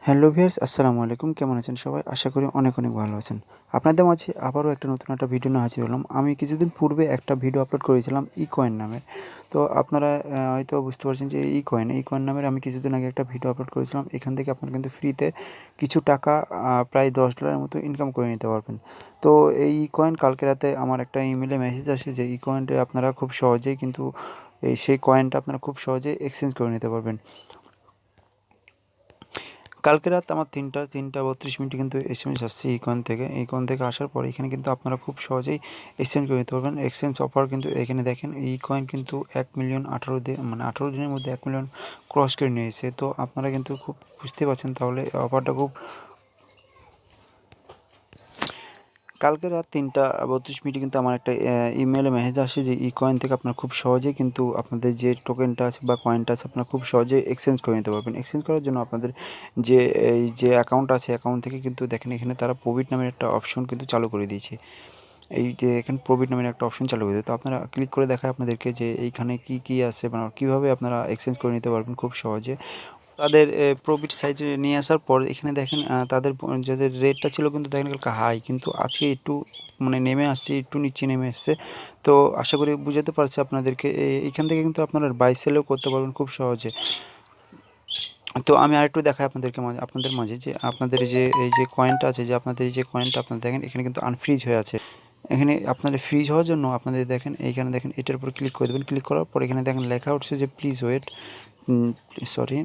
Hello viewers, আসসালামু আলাইকুম। কেমন আছেন সবাই? আশা করি অনেক ভালো আছেন। আপনাদের মাঝে আবারও নতুন একটা ভিডিও নিয়ে হাজির হলাম। আমি কিছুদিন পূর্বে একটা ভিডিও আপলোড করেছিলাম ইকয়েন নামের। তো আপনারা হয়তো বুঝতে পারছেন যে ইকয়েন নামের আমি কিছুদিন আগে একটা ভিডিও আপলোড করেছিলাম। এখান থেকে আপনারা কিন্তু ফ্রিতে কিছু টাকা প্রায় $10 মতো ইনকাম করে নিতে পারবেন। তো এই ইকয়েন কালকে রাতে আমার একটা ইমেইলে মেসেজ আসে যে ইকয়েনটা আপনারা খুব সহজেই কিন্তু সেই কয়েনটা আপনারা খুব সহজেই এক্সচেঞ্জ করে নিতে পারবেন। কালকে রাত আমার ৩টা ৩:৩২ কিন্তু এসএমএস আসছে ইকয়েন থেকে আসার পর এখানে কিন্তু আপনারা খুব সহজেই এক্সচেঞ্জ করে নিতে পারবেন। এক্সচেঞ্জ অফার কিন্তু এখানে দেখেন ইকয়েন কিন্তু ১,০০,০০০ 18 দিনের মধ্যে ১,০০,০০০ ক্রস করে নিয়েছে। তো আপনারা কিন্তু খুব বুঝতে পারছেন তাহলে অফারটা খুব। কালকে রাত ৩:৩২ কিন্তু আমার একটা ইমেইলে মেসেজ আসে যে ইকয়েন থেকে আপনারা খুব সহজেই কিন্তু আপনাদের যে টোকেনটা আছে বা কয়েনটা আছে আপনারা খুব সহজেই এক্সচেঞ্জ করে নিতে পারবেন। এক্সচেঞ্জ করার জন্য আপনাদের এই যে অ্যাকাউন্ট আছে অ্যাকাউন্ট থেকে কিন্তু দেখেন এখানে তারা প্রবিট নামের একটা অপশন কিন্তু চালু করে দিয়েছে। এই যে এখানে প্রবিট নামের একটা অপশন চালু করে দিয়েছে। তো আপনারা ক্লিক করে দেখায় আপনাদেরকে যে এইখানে কী আছে মানে কীভাবে আপনারা এক্সচেঞ্জ করে নিতে পারবেন খুব সহজে। তাদের প্রফিট সাইডে নিয়ে আসার পর এখানে দেখেন তাদের যাদের রেটটা ছিল কিন্তু দেখেন কালকে হাই, কিন্তু আজকে একটু মানে নেমে আসছে, একটু নিচে নেমে এসছে। তো আশা করি বুঝাতে পারছি আপনাদেরকে। এইখান থেকে কিন্তু আপনারা বাই সেলও করতে পারবেন খুব সহজে। তো আমি আরেকটু দেখাই আপনাদের মাঝে যে আপনাদের এই যে কয়েনটা আছে, যে আপনাদের এই যে কয়েনটা আপনারা দেখেন এখানে কিন্তু আনফ্রিজ হয়ে আছে। এখানে আপনাদের ফ্রিজ হওয়ার জন্য আপনাদের দেখেন এইখানে দেখেন এটার উপর ক্লিক করে দেবেন। ক্লিক করার পর এখানে দেখেন লেখা উঠছে যে প্লিজ ওয়েট, সরি,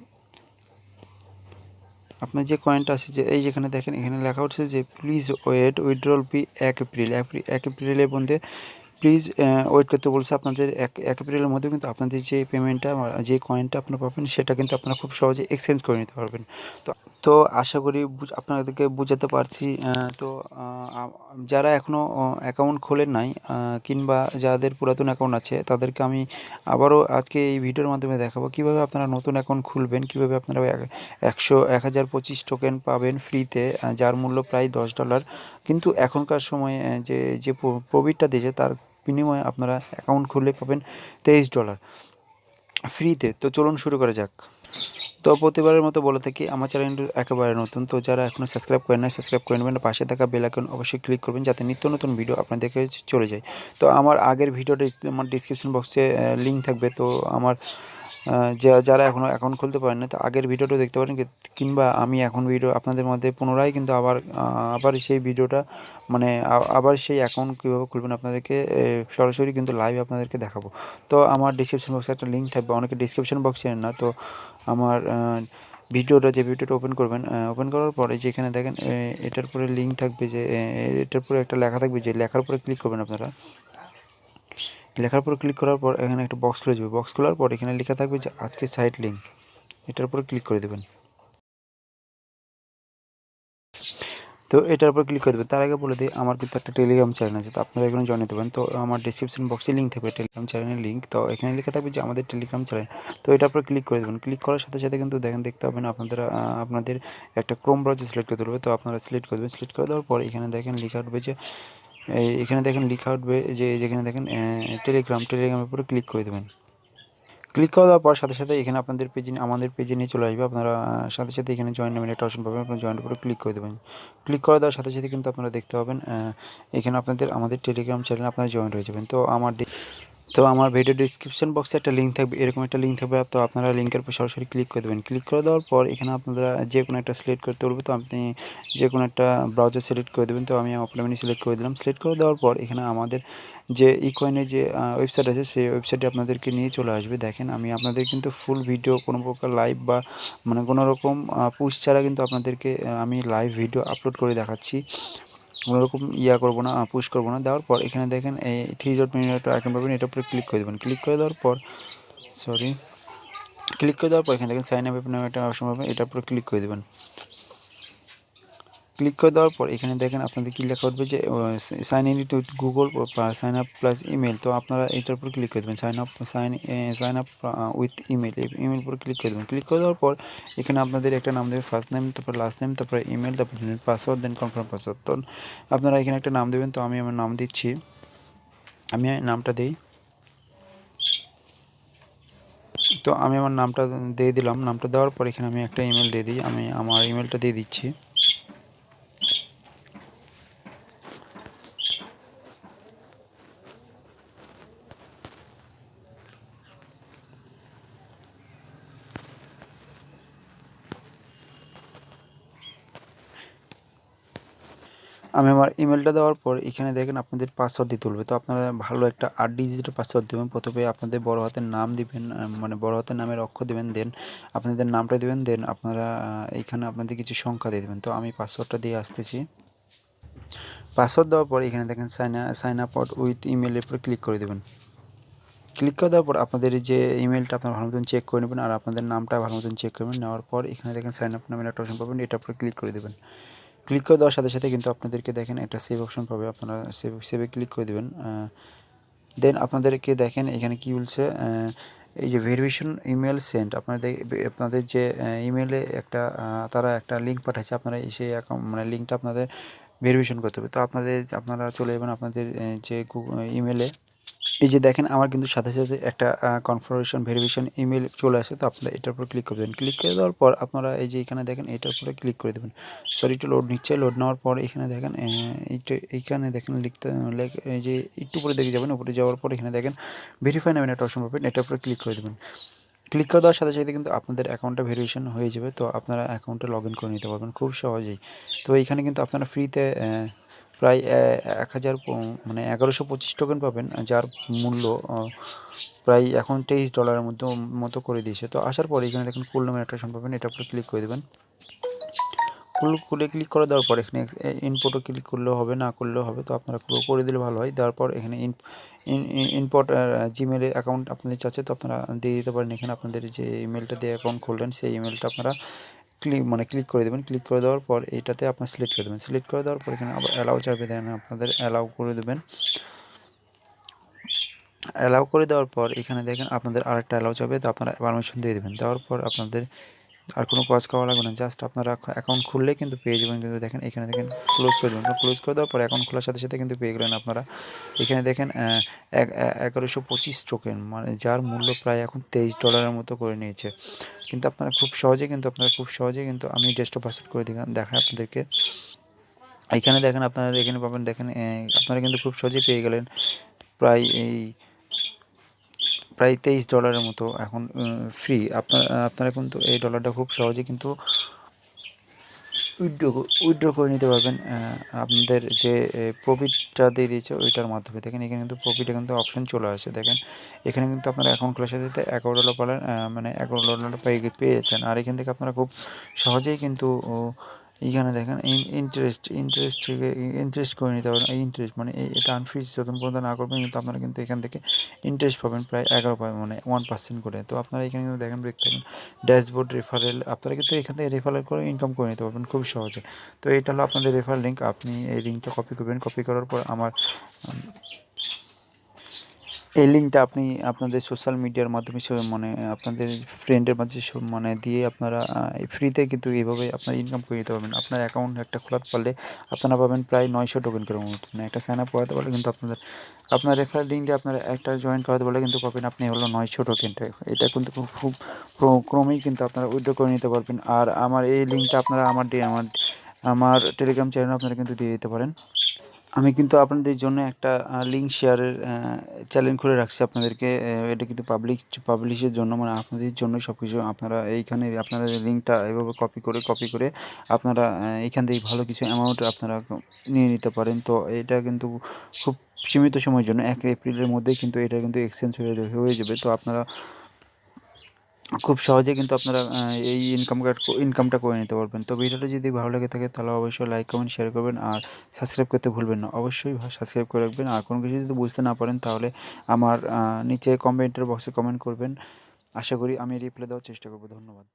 আপনার যে কয়েনটা আছে যে এই যেখানে দেখেন এখানে লেখা উঠছে যে প্লিজ ওয়েট, উইথড্রল বি ১ এপ্রিল। ১ এপ্রিলের মধ্যে প্লিজ ওয়েট করতে বলছে। আপনাদের ১ এপ্রিলের মধ্যে কিন্তু আপনাদের যে পেমেন্টটা যে কয়েনটা আপনারা পাবেন সেটা কিন্তু আপনারা খুব সহজে এক্সচেঞ্জ করে নিতে পারবেন। তো তো আশা করি আপনাদেরকে বুঝাতে পারছি। তো যারা এখনও অ্যাকাউন্ট খোলেন নাই কিংবা যাদের পুরাতন অ্যাকাউন্ট আছে তাদেরকে আমি আবারও আজকে এই ভিডিওর মাধ্যমে দেখাবো কীভাবে আপনারা নতুন অ্যাকাউন্ট খুলবেন, কীভাবে আপনারা ১,০২৫ টোকেন পাবেন ফ্রিতে, যার মূল্য প্রায় $10। কিন্তু এখনকার সময়ে যে প্রফিটটা দিয়েছে তার বিনিময়ে আপনারা অ্যাকাউন্ট খুললে পাবেন $23 ফ্রিতে। তো চলুন শুরু করা যাক। তো প্রতিবারের মতো বলে থাকি আমার চ্যানেলটি একেবারে নতুন, তো যারা এখনও সাবস্ক্রাইব করেন নাই সাবস্ক্রাইব করে নেবেন, পাশে থাকা বেল আইকন অবশ্যই ক্লিক করবেন যাতে নিত্য নতুন ভিডিও আপনাদের কাছে চলে যায়। তো আমার আগের ভিডিওটা আমার ডিসক্রিপশন বক্সে লিঙ্ক থাকবে। তো আমার যারা এখনও অ্যাকাউন্ট খুলতে পারেন না তো আগের ভিডিওটা দেখতে পারেন, কিংবা আমি এখন ভিডিও আপনাদের মধ্যে পুনরায় কিন্তু আবার সেই ভিডিওটা মানে আবার সেই অ্যাকাউন্ট কীভাবে খুলবেন আপনাদেরকে সরাসরি কিন্তু লাইভ আপনাদেরকে দেখাবো। তো আমার ডিসক্রিপশন বক্সে একটা লিঙ্ক থাকবে, অনেকে ডিসক্রিপশন বক্সে না। তো আমার ভিডিওটা ওপেন করবেন, ওপেন করার পরে যেখানে দেখেন এটার উপরে লিঙ্ক থাকবে, যে এটার উপরে একটা লেখা থাকবে, যে লেখার উপরে ক্লিক করবেন আপনারা। লেখার উপর ক্লিক করার পর এখানে একটা বক্স খুলে যাবে, বক্স খোলার পর এখানে লেখা থাকবে যে আজকে সাইট লিঙ্ক, এটার উপরে ক্লিক করে দেবেন। তো এটার উপর ক্লিক করে দেবেন। তার আগে বলে দিই আমার কিন্তু একটা টেলিগ্রাম চ্যানেল আছে, তো আপনারা এখানে জয়েন হতে পারেন। তো আমার ডিসক্রিপশন বক্সে লিঙ্ক থাকবে টেলিগ্রাম চ্যানেলের লিঙ্ক। তো এখানে লেখা থাকবে যে আমাদের টেলিগ্রাম চ্যানেল। তো এটার উপর ক্লিক করে দেবেন। ক্লিক করার সাথে সাথে কিন্তু দেখতে পাবেন আপনাদের একটা ক্রোম ব্রাউজার সিলেক্ট করতে হবে। তো আপনারা সিলেক্ট করে দেবেন। সিলেক্ট করে দেওয়ার পর এখানে দেখেন লেখা উঠবে যে যেখানে দেখেন টেলিগ্রামের উপরে ক্লিক করে দেবেন। ক্লিক করে দেওয়ার পর সাথে সাথে এখানে আমাদের পেজে নিয়ে চলে আসবে। আপনারা সাথে সাথে এখানে জয়েন নামের একটা অপশন পাবেন, আপনারা জয়েনের উপরে ক্লিক করে দেবেন। ক্লিক করে দেওয়ার সাথে সাথে কিন্তু আপনারা দেখতে পাবেন এখানে আমাদের টেলিগ্রাম চ্যানেলে আপনারা জয়েন হয়ে যাবেন। তো আমার ভিডিও ডিসক্রিপশন বক্সে একটা লিঙ্ক থাকবে, এরকম একটা লিঙ্ক থাকবে। তো আপনারা লিঙ্কের উপর সরাসরি ক্লিক করে দেবেন। ক্লিক করে দেওয়ার পর এখানে আপনারা যে কোনো একটা সিলেক্ট করতে বলবে। তো আপনি যে কোনো একটা ব্রাউজার সিলেক্ট করে দেবেন। তো আমি ওপেন সিলেক্ট করে দিলাম। সিলেক্ট করে দেওয়ার পর এখানে আমাদের যে ইকয়েনের যে ওয়েবসাইট আছে সেই ওয়েবসাইটে আপনাদেরকে নিয়ে চলে আসবে। দেখেন আমি আপনাদের কিন্তু ফুল ভিডিও কোনো প্রকার লাইভ বা মানে কোনো রকম পুশ ছাড়া কিন্তু আপনাদেরকে আমি লাইভ ভিডিও আপলোড করে দেখাচ্ছি। কোনোরকম করবো না, পুশ করবো না। দেওয়ার পর এখানে দেখেন এই 3 ডট মেনু একটা আইকন পাবেন, এটার উপরে ক্লিক করে দেবেন। ক্লিক করে দেওয়ার পর এখানে দেখেন সাইন আপ নামে একটা অপশন পাবেন, এটার উপরে ক্লিক করে দেবেন। ক্লিক করে দেওয়ার পর এখানে দেখেন আপনাদের কী লেখা উঠবে যে sign in with Google sign up plus email. তো আপনারা এটার উপর ক্লিক করে দেবেন, সাইন আপ উইথ ইমেল, এই ইমেল উপর ক্লিক করে দেবেন। ক্লিক করে দেওয়ার পর এখানে আপনাদের একটা নাম দেবে, ফার্স্ট নেম, তারপর লাস্ট নেম, তারপরে ইমেল, তারপর পাসওয়ার্ড, দেন কনফার্ম পাসওয়ার্ড। তো আপনারা এখানে একটা নাম দেবেন। তো আমি আমার নাম দিচ্ছি, আমি নামটা দিই। তো আমি আমার নামটা দিয়ে দিলাম। নামটা দেওয়ার পর এখানে আমি একটা ইমেল দিয়ে দিই। আমি আমার ইমেলটা দিয়ে দিচ্ছি। আমি আমার ইমেলটা দেওয়ার পর এখানে দেখেন আপনাদের পাসওয়ার্ড দিতে বলবে। তো আপনারা ভালো একটা 8 ডিজিটের পাসওয়ার্ড দেবেন। প্রথমে আপনাদের বড় হাতের নাম দিবেন, মানে বড় হাতের নামের অক্ষর দিবেন, দেন আপনাদের নামটা দিবেন, দেন আপনারা এইখানে আপনাদের কিছু সংখ্যা দিয়ে দেবেন। তো আমি পাসওয়ার্ডটা দিয়ে আসতেছি। পাসওয়ার্ড দেওয়ার পর এখানে দেখেন সাইন আপ উইথ ইমেলের উপরে ক্লিক করে দেবেন। ক্লিক করে দেওয়ার পর আপনাদের যে ইমেলটা আপনারা ভালো মতন চেক করে নেবেন আর আপনাদের নামটা ভালো মতন চেক করবেন। নেওয়ার পর এখানে দেখেন সাইন আপ নামের একটা অপশন পাবেন, এটার উপরে ক্লিক করে দেবেন। ক্লিক করে দেওয়ার সাথে সাথে কিন্তু আপনাদেরকে দেখেন একটা সেভ অপশন পাবে, আপনারা সেভে ক্লিক করে দেবেন। দেন আপনাদেরকে দেখেন এখানে কি বলছে, এই যে ভেরিফিকেশন ইমেল সেন্ড, আপনাদের যে ইমেলে একটা তারা একটা লিঙ্ক পাঠাচ্ছে, আপনারা সেই অ্যাকাউন্ট মানে লিঙ্কটা আপনাদের ভেরিফিকেশন করতে হবে। তো আপনারা চলে যাবেন আপনাদের যে ইমেলে। এই যে দেখেন আমার কিন্তু সাথে সাথে একটা কনফার্মেশন ভেরিফিকেশন ইমেল চলে আসে। তো আপনারা এটার উপর ক্লিক করে দেবেন। ক্লিক করে দেওয়ার পর আপনারা এই যে এখানে দেখেন এটার উপরে ক্লিক করে দেবেন। সরি, একটু লোড নিচ্ছে। লোড নেওয়ার পর এখানে দেখেন এইখানে দেখেন এই যে একটু উপরে দেখে যাবেন। উপরে যাওয়ার পর এখানে দেখেন ভেরিফাই নামের একটা অপশন পাবেন, এটার উপরে ক্লিক করে দেবেন। ক্লিক করে দেওয়ার সাথে সাথে কিন্তু আপনাদের অ্যাকাউন্টটা ভেরিফিকেশন হয়ে যাবে। তো আপনারা অ্যাকাউন্টে লগ ইন করে নিতে পারবেন খুব সহজেই। তো এইখানে কিন্তু আপনারা ফ্রিতে প্রায় 1000 মানে 1125 টোকেন পাবেন, যার মূল্য প্রায় এখন $23 মতো করে দিয়েছে। তো আসার পর এখানে দেখেন কুল নামের একটা অপশন পাবেন, এটার উপরে ক্লিক করে দেবেন। কুলে ক্লিক করে দেওয়ার পর এখানে ইনপোর্টও ক্লিক করলেও হবে, না করলেও হবে। তো আপনারা করে দিলে ভালো হয়। দেওয়ার পর এখানে ইনপোর্ট জিমেলের অ্যাকাউন্ট আপনাদের চাচ্ছে, তো আপনারা দিয়ে দিতে পারেন। এখানে আপনাদের যে ইমেলটা দিয়ে অ্যাকাউন্ট খুললেন সেই ইমেলটা আপনারা ক্লিক করে দেবেন। ক্লিক করে দেওয়ার পর এটাতে আপনার সিলেক্ট করে দেবেন। সিলেক্ট করে দেওয়ার পর এখানে আবার অ্যালাউ চাইবে, দেন আপনাদের অ্যালাউ করে দেবেন। অ্যালাউ করে দেওয়ার পর এখানে দেখেন আপনাদের আরেকটা অ্যালাউ চাইবে, তো আপনারা পারমিশন দিয়ে দেবেন। দেওয়ার পর আপনাদের আর কোনো কাজ করা লাগবে না, জাস্ট আপনারা অ্যাকাউন্ট খুললেই কিন্তু পেয়ে যাবেন। কিন্তু দেখেন এখানে দেখেন ক্লোজ করে দেবেন। ক্লোজ করে দেওয়ার পর অ্যাকাউন্ট খোলার সাথে সাথে কিন্তু পেয়ে গেলেন আপনারা। এখানে দেখেন 1125 টোকেন, মানে যার মূল্য প্রায় এখন $23 মতো করে নিয়েছে। কিন্তু আপনারা খুব সহজে কিন্তু আমি ডেস্কটপ পাসওয়ার্ড করে দেখাই আপনাদেরকে। এখানে দেখেন আপনারা এখানে পাবেন, দেখেন আপনারা কিন্তু খুব সহজেই পেয়ে গেলেন প্রায় $23 মতো এখন ফ্রি। আপনারা কিন্তু এই ডলারটা খুব সহজে কিন্তু উইথড্র করে নিতে পারবেন আপনাদের যে প্রফিটটা দিয়ে দিয়েছে ওইটার মাধ্যমে। দেখেন এখানে কিন্তু প্রফিটে কিন্তু অপশান চলে আসে। দেখেন এখানে কিন্তু আপনারা অ্যাকাউন্ট খোলার সাথে সাথে $11 পেলেন, মানে $11 পেয়েছেন। আর এখান থেকে আপনারা খুব সহজেই কিন্তু এইখানে দেখেন ইন্টারেস্ট করে নিতে পারেন। এই ইন্টারেস্ট মানে এটা আনফ্রিজ যতক্ষণ পর্যন্ত না করবেন কিন্তু আপনারা কিন্তু এখান থেকে ইন্টারেস্ট পাবেন প্রায় 11 মানে 1% করে। তো আপনারা এখানে কিন্তু দেখেন দেখতে পাবেন ড্যাশবোর্ড রেফারেল, আপনারা কিন্তু এখান থেকে রেফারেল করে ইনকাম করে নিতে পারবেন খুব সহজে। তো এটা হলো আপনাদের রেফারেল লিঙ্ক। আপনি এই লিঙ্কটা কপি করবেন। কপি করার পর এই লিঙ্কটা আপনি আপনাদের সোশ্যাল মিডিয়ার মাধ্যমে মানে আপনাদের ফ্রেন্ডের মাঝে মানে দিয়ে আপনারা ফ্রিতে কিন্তু এইভাবে আপনারা ইনকাম করে নিতে পারবেন। আপনার অ্যাকাউন্ট একটা খোলাতে পারলে আপনারা পাবেন প্রায় 900 টোকেন করে মতো, মানে একটা সাইন আপ করাতে পারলে কিন্তু আপনার রেফারেল লিঙ্ক দিয়ে আপনারা একটা জয়েন করাতে পারলে কিন্তু পাবেন আপনি হলো 900 টোকেনটা। এটা কিন্তু খুব ক্রমেই কিন্তু আপনারা উইথড্র করে নিতে পারবেন। আর আমার এই লিঙ্কটা আপনারা আমার টেলিগ্রাম চ্যানেলে আপনারা কিন্তু দিয়ে দিতে পারেন। আমি কিন্তু আপনাদের জন্য একটা লিঙ্ক শেয়ারের চ্যানেল খুলে রাখছি আপনাদেরকে। এটা কিন্তু পাবলিশের জন্য, মানে আপনাদের জন্য সব কিছু। আপনারা এইখানে আপনারা লিঙ্কটা এভাবে কপি করে আপনারা এইখান থেকে ভালো কিছু অ্যামাউন্ট আপনারা নিয়ে নিতে পারেন। তো এটা কিন্তু খুব সীমিত সময়ের জন্য 1 এপ্রিলের মধ্যেই কিন্তু এটা কিন্তু এক্সচেঞ্জ হয়ে যাবে। তো আপনারা খুব সহজে কিন্তু আপনারা এই ইনকামটা করে নিতে পারবেন। তো ভিডিওটা যদি ভালো লেগে থাকে তাহলে অবশ্যই লাইক কমেন্ট শেয়ার করবেন আর সাবস্ক্রাইব করতে ভুলবেন না। অবশ্যই সাবস্ক্রাইব করে রাখবেন। আর কোনো কিছু যদি বুঝতে না পারেন তাহলে আমার নিচে কমেন্টের বক্সে কমেন্ট করবেন। আশা করি আমি রিপ্লাই দেওয়ার চেষ্টা করব। ধন্যবাদ।